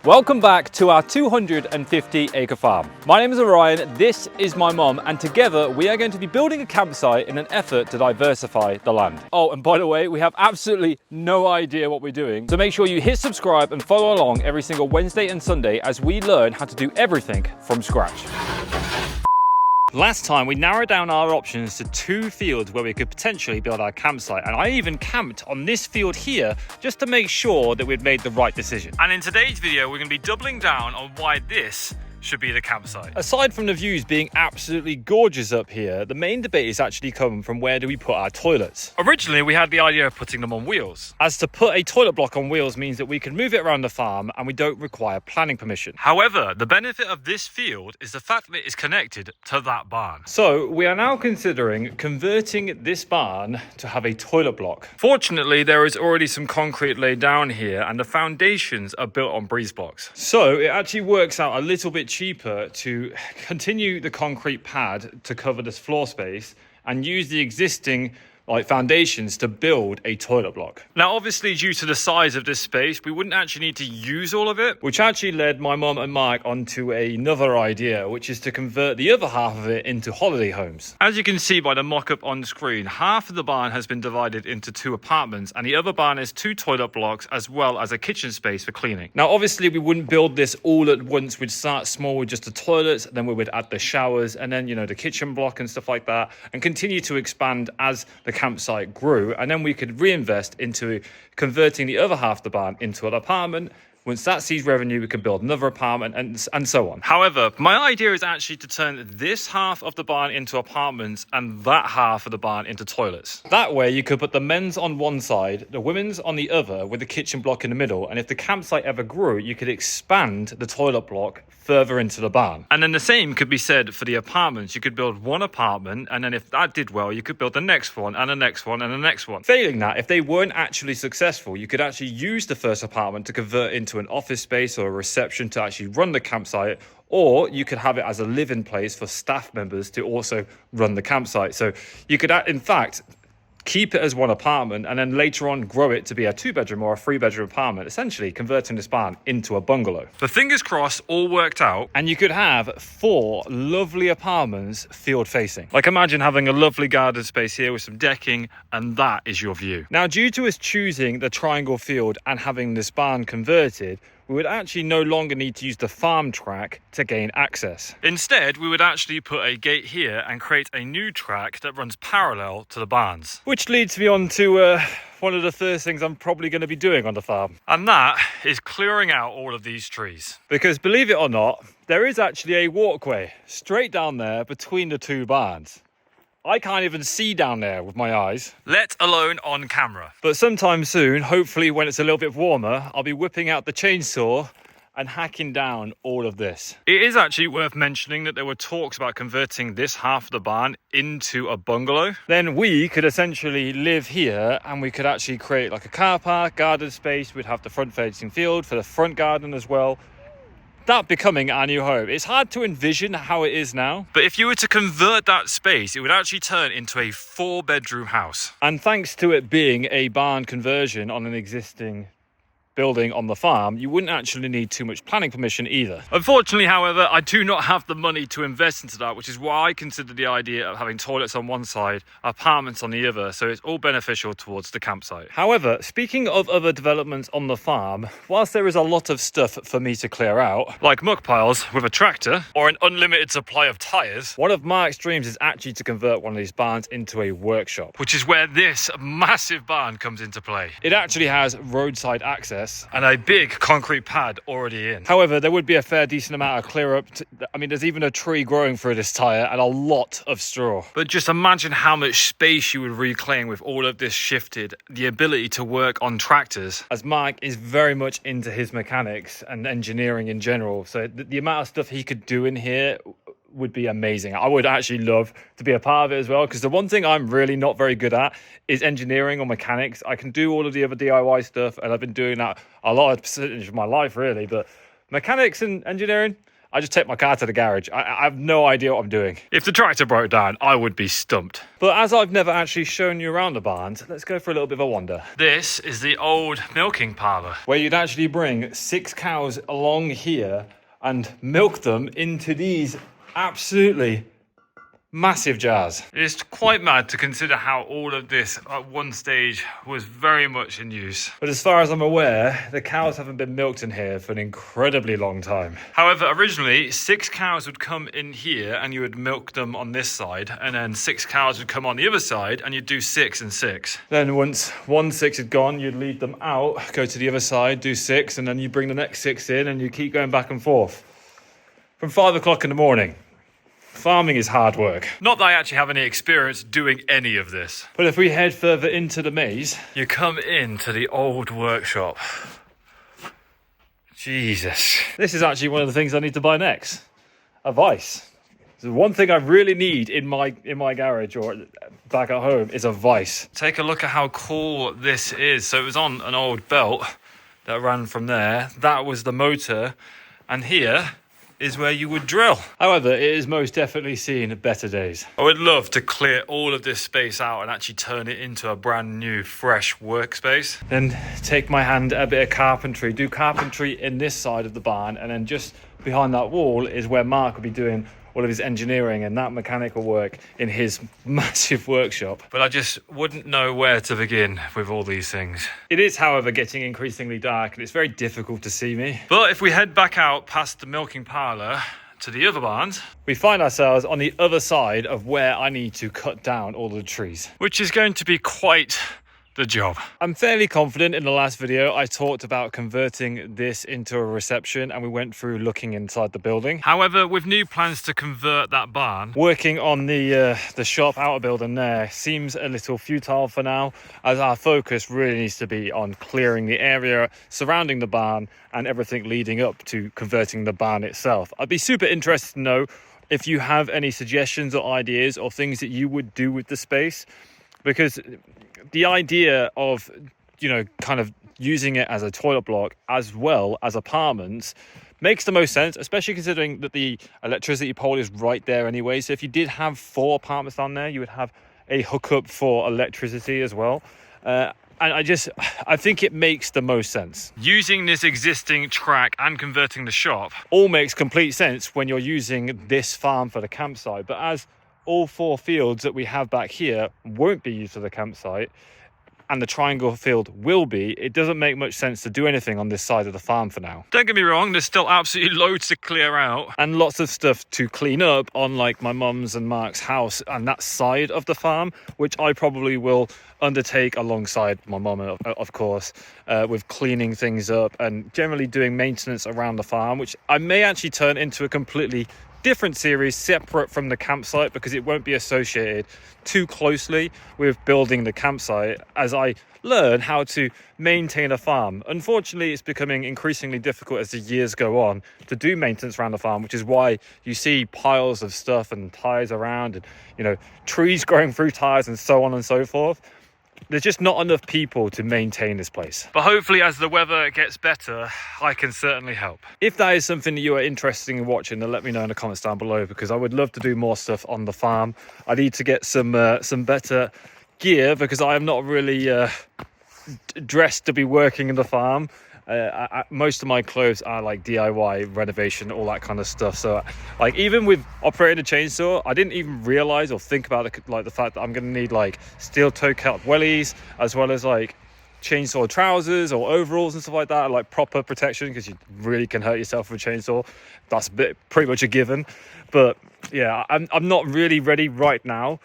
Welcome back to our 250 acre farm. My name is Orion, this is my mum, and together we are going to be building a campsite in an effort to diversify the land. Oh, and by the way, we have absolutely no idea what we're doing, so make sure you hit subscribe and follow along every single Wednesday and Sunday as we learn how to do everything from scratch. Last time we narrowed down our options to 2 fields where we could potentially build our campsite, and I even camped on this field here just to make sure that we'd made the right decision. And in today's video we're going to be doubling down on why this should be the campsite. Aside from the views being absolutely gorgeous up here, the main debate is actually come from where do we put our toilets. Originally we had the idea of putting them on wheels, as to put a toilet block on wheels means that we can move it around the farm and we don't require planning permission. However, the benefit of this field is the fact that it is connected to that barn. So we are now considering converting this barn to have a toilet block. Fortunately, there is already some concrete laid down here and the foundations are built on breeze blocks. So it actually works out a little bit cheaper to continue the concrete pad to cover this floor space and use the existing foundations to build a toilet block. Now obviously due to the size of this space we wouldn't actually need to use all of it, which actually led my mum and Mike onto another idea, which is to convert the other half of it into holiday homes. As you can see by the mock-up on screen, half of the barn has been divided into 2 apartments and the other barn is 2 toilet blocks as well as a kitchen space for cleaning. Now obviously we wouldn't build this all at once. We'd start small with just the toilets, then we would add the showers and then the kitchen block and stuff like that, and continue to expand as the campsite grew, and then we could reinvest into converting the other half of the barn into an apartment. Once that sees revenue, we can build another apartment and so on. However, my idea is actually to turn this half of the barn into apartments and that half of the barn into toilets. That way you could put the men's on one side, the women's on the other, with the kitchen block in the middle, and if the campsite ever grew, you could expand the toilet block further into the barn. And then the same could be said for the apartments. You could build one apartment, and then if that did well, you could build the next one and the next one and the next one. Failing that, if they weren't actually successful, you could actually use the first apartment to convert into an office space or a reception to actually run the campsite, or you could have it as a live-in place for staff members to also run the campsite. So you could in fact keep it as one apartment and then later on grow it to be a 2-bedroom or a 3-bedroom apartment, essentially converting this barn into a bungalow. The fingers crossed all worked out and you could have 4 lovely apartments field facing. Like imagine having a lovely garden space here with some decking and that is your view. Now due to us choosing the triangle field and having this barn converted, we would actually no longer need to use the farm track to gain access. Instead, we would actually put a gate here and create a new track that runs parallel to the barns. Which leads me on to one of the first things I'm probably going to be doing on the farm. And that is clearing out all of these trees. Because believe it or not, there is actually a walkway straight down there between the 2 barns. I can't even see down there with my eyes, let alone on camera. But sometime soon, hopefully when it's a little bit warmer, I'll be whipping out the chainsaw and hacking down all of this. It is actually worth mentioning that there were talks about converting this half of the barn into a bungalow. Then we could essentially live here and we could actually create like a car park, garden space. We'd have the front facing field for the front garden as well. That becoming our new home. It's hard to envision how it is now, but if you were to convert that space, it would actually turn into a 4-bedroom house. And thanks to it being a barn conversion on an existing building on the farm, you wouldn't actually need too much planning permission either. Unfortunately, however, I do not have the money to invest into that, which is why I consider the idea of having toilets on one side, apartments on the other, so it's all beneficial towards the campsite. However, speaking of other developments on the farm, whilst there is a lot of stuff for me to clear out, like muck piles with a tractor or an unlimited supply of tyres, one of Mark's dreams is actually to convert one of these barns into a workshop, which is where this massive barn comes into play. It actually has roadside access and a big concrete pad already in. However, there would be a fair decent amount of clear up. There's even a tree growing through this tyre and a lot of straw. But just imagine how much space you would reclaim with all of this shifted, the ability to work on tractors, as Mark is very much into his mechanics and engineering in general. So the amount of stuff he could do in here would be amazing. I would actually love to be a part of it as well, because the one thing I'm really not very good at is engineering or mechanics. I can do all of the other DIY stuff and I've been doing that a lot of percentage of my life really, but mechanics and engineering, I just take my car to the garage. I have no idea what I'm doing. If the tractor broke down, I would be stumped. But as I've never actually shown you around the barns, let's go for a little bit of a wander. This is the old milking parlour, where you'd actually bring 6 cows along here and milk them into these absolutely massive jars. It's quite mad to consider how all of this at one stage was very much in use. But as far as I'm aware, the cows haven't been milked in here for an incredibly long time. However, originally 6 cows would come in here and you would milk them on this side, and then 6 cows would come on the other side and you'd do 6 and 6. Then once 1 6 had gone, you'd lead them out, go to the other side, do 6, and then you bring the next 6 in and you keep going back and forth. From 5 o'clock in the morning. Farming is hard work. Not that I actually have any experience doing any of this. But if we head further into the maze, you come into the old workshop. Jesus. This is actually one of the things I need to buy next. A vise. The one thing I really need in my garage or back at home is a vise. Take a look at how cool this is. So it was on an old belt that ran from there. That was the motor. And here is where you would drill. However, it has most definitely seen better days. I would love to clear all of this space out and actually turn it into a brand new, fresh workspace. Then take my hand at a bit of carpentry, do carpentry in this side of the barn, and then just behind that wall is where Mark will be doing all of his engineering and that mechanical work in his massive workshop. But I just wouldn't know where to begin with all these things. It is, however, getting increasingly dark and it's very difficult to see me. But if we head back out past the milking parlour to the other barns, we find ourselves on the other side of where I need to cut down all the trees, which is going to be quite the job. I'm fairly confident in the last video I talked about converting this into a reception and we went through looking inside the building. However, with new plans to convert that barn, working on the shop outer building there seems a little futile for now, as our focus really needs to be on clearing the area surrounding the barn and everything leading up to converting the barn itself. I'd be super interested to know if you have any suggestions or ideas or things that you would do with the space, because the idea of, kind of using it as a toilet block as well as apartments makes the most sense, especially considering that the electricity pole is right there anyway. So if you did have 4 apartments down there, you would have a hookup for electricity as well. And I think it makes the most sense. Using this existing track and converting the shop all makes complete sense when you're using this farm for the campsite. But as all 4 fields that we have back here won't be used for the campsite and the triangle field will be, it doesn't make much sense to do anything on this side of the farm for now. Don't get me wrong, there's still absolutely loads to clear out and lots of stuff to clean up on like my mum's and Mark's house and that side of the farm, which I probably will undertake alongside my mum, of course, with cleaning things up and generally doing maintenance around the farm, which I may actually turn into a completely different series separate from the campsite, because it won't be associated too closely with building the campsite as I learn how to maintain a farm. Unfortunately, it's becoming increasingly difficult as the years go on to do maintenance around the farm, which is why you see piles of stuff and tires around and, trees growing through tires and so on and so forth. There's just not enough people to maintain this place. But hopefully as the weather gets better, I can certainly help. If that is something that you are interested in watching, then let me know in the comments down below, because I would love to do more stuff on the farm. I need to get some better gear, because I am not really dressed to be working in the farm. Most of my clothes are like DIY renovation, all that kind of stuff. So like even with operating a chainsaw, I didn't even realize or think about the fact that I'm going to need like steel toe cap wellies, as well as like chainsaw trousers or overalls and stuff like that, like proper protection, because you really can hurt yourself with a chainsaw. That's pretty much a given. But yeah, I'm not really ready right now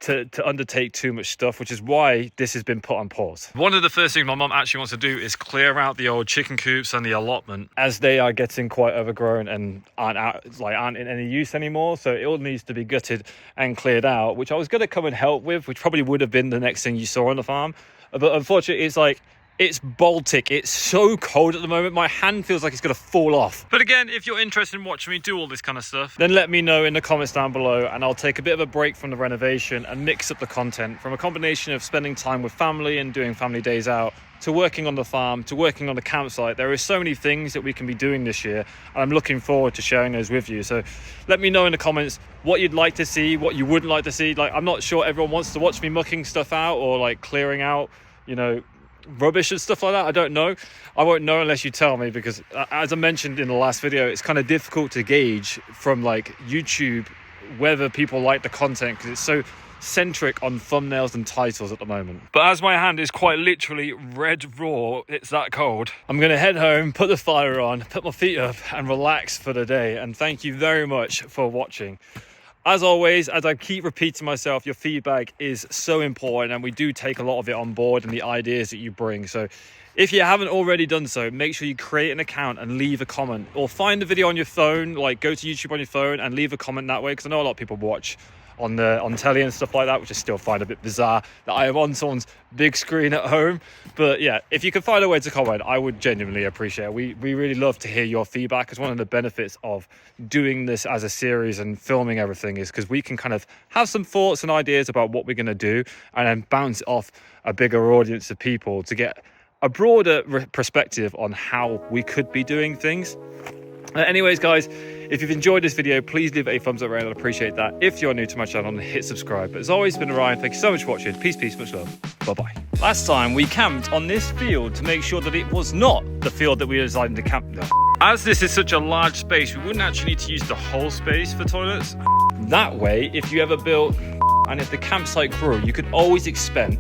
to undertake too much stuff, which is why this has been put on pause. One of the first things my mum actually wants to do is clear out the old chicken coops and the allotment, as they are getting quite overgrown and aren't in any use anymore. So it all needs to be gutted and cleared out, which I was going to come and help with, which probably would have been the next thing you saw on the farm. But unfortunately, it's like It's Baltic. It's so cold at the moment. My hand feels like it's going to fall off. But again, if you're interested in watching me do all this kind of stuff, then let me know in the comments down below and I'll take a bit of a break from the renovation and mix up the content from a combination of spending time with family and doing family days out to working on the farm, to working on the campsite. There are so many things that we can be doing this year and I'm looking forward to sharing those with you. So let me know in the comments what you'd like to see, what you wouldn't like to see. Like, I'm not sure everyone wants to watch me mucking stuff out or like clearing out, you know, rubbish and stuff like that. I don't know. I won't know unless you tell me, because as I mentioned in the last video, it's kind of difficult to gauge from like YouTube whether people like the content because it's so centric on thumbnails and titles at the moment. But as my hand is quite literally red raw, it's that cold, I'm gonna head home, put the fire on, put my feet up and relax for the day. And thank you very much for watching. As always, as I keep repeating myself, your feedback is so important and we do take a lot of it on board and the ideas that you bring. So if you haven't already done so, make sure you create an account and leave a comment, or find the video on your phone, like go to YouTube on your phone and leave a comment that way, because I know a lot of people watch on telly and stuff like that, which I still find a bit bizarre that I am on someone's big screen at home. But yeah, if you can find a way to comment, I would genuinely appreciate it. We really love to hear your feedback. It's one of the benefits of doing this as a series and filming everything, is because we can kind of have some thoughts and ideas about what we're going to do and then bounce it off a bigger audience of people to get a broader perspective on how we could be doing things. Anyways, guys, if you've enjoyed this video, please leave it a thumbs up around. I'd appreciate that. If you're new to my channel, hit subscribe. But as always, it's been Ryan. Thank you so much for watching. Peace, much love. Bye-bye. Last time we camped on this field to make sure that it was not the field that we were designed to camp on. As this is such a large space, we wouldn't actually need to use the whole space for toilets. That way, if you ever built and if the campsite grew, you could always expand